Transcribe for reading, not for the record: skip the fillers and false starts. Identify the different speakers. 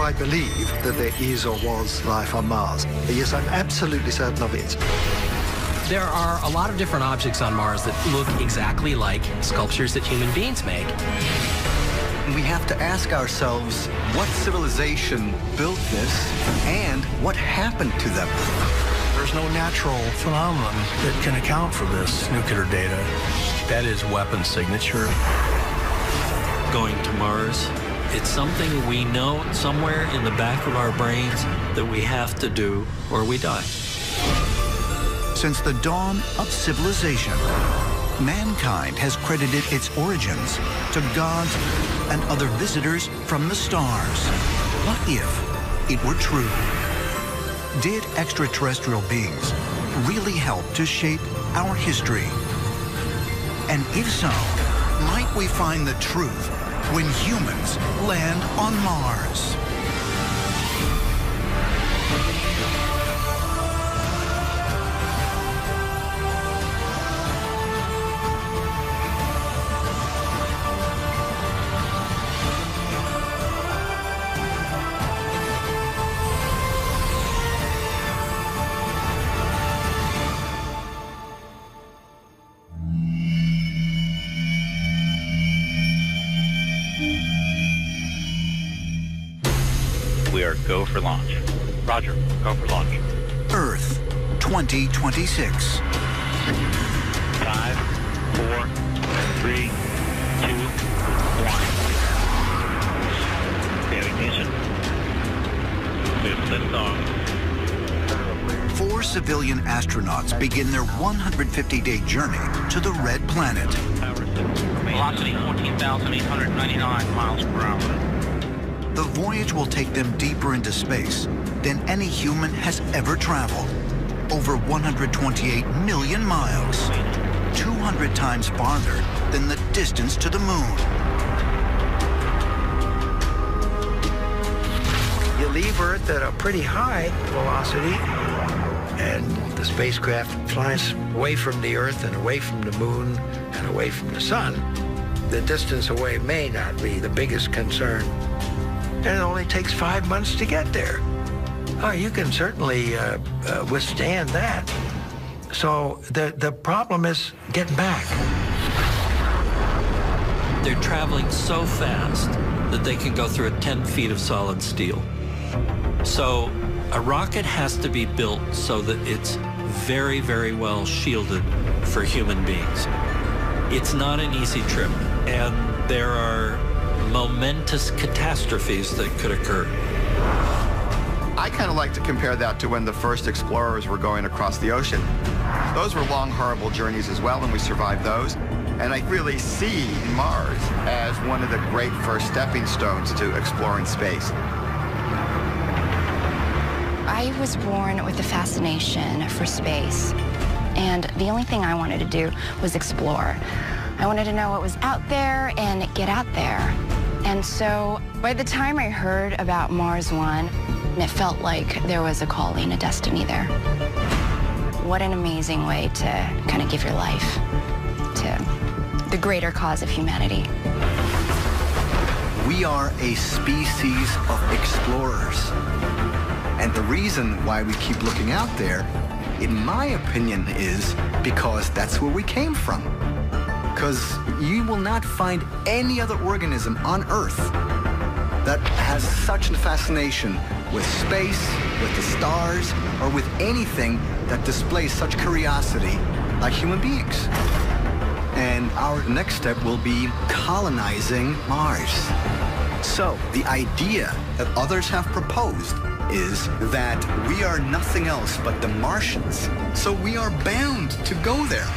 Speaker 1: I believe that there is or was life on Mars. Yes, I'm absolutely certain of it.
Speaker 2: There are a lot of different objects on Mars that look exactly like sculptures that human beings make.
Speaker 3: We have to ask ourselves what civilization built this and what happened to them.
Speaker 4: There's no natural phenomenon that can account for this nuclear data. That is weapon signature.
Speaker 5: Going to Mars, it's something we know somewhere in the back of our brains that we have to do or we die.
Speaker 6: Since the dawn of civilization, mankind has credited its origins to gods and other visitors from the stars. What if it were true? Did extraterrestrial beings really help to shape our history? And if so, might we find the truth when humans land on Mars?
Speaker 7: We are go for launch. Roger, go for launch.
Speaker 6: Earth 2026.
Speaker 7: 5, 4, 3, 2, 1. Daily ignition. We have liftoff.
Speaker 6: 4 civilian astronauts begin their 150-day journey to the Red Planet.
Speaker 7: Velocity 14,899 miles per hour.
Speaker 6: The voyage will take them deeper into space than any human has ever traveled. Over 128 million miles, 200 times farther than the distance to the moon.
Speaker 1: You leave Earth at a pretty high velocity, and the spacecraft flies away from the Earth and away from the moon and away from the sun. The distance away may not be the biggest concern. And it only takes 5 months to get there. Oh, you can certainly withstand that. So the problem is getting back.
Speaker 5: They're traveling so fast that they can go through 10 feet of solid steel. So a rocket has to be built so that it's very, very well shielded for human beings. It's not an easy trip, and there are momentous catastrophes that could occur.
Speaker 8: I kind of like to compare that to when the first explorers were going across the ocean. Those were long, horrible journeys as well, and we survived those. And I really see Mars as one of the great first stepping stones to exploring space.
Speaker 9: I was born with a fascination for space, and the only thing I wanted to do was explore. I wanted to know what was out there and get out there. And so by the time I heard about Mars One, it felt like there was a calling, a destiny there. What an amazing way to kind of give your life to the greater cause of humanity.
Speaker 3: We are a species of explorers. And the reason why we keep looking out there, in my opinion, is because that's where we came from. Because you will not find any other organism on Earth that has such a fascination with space, with the stars, or with anything that displays such curiosity like human beings. And our next step will be colonizing Mars. So the idea that others have proposed is that we are nothing else but the Martians. So we are bound to go there.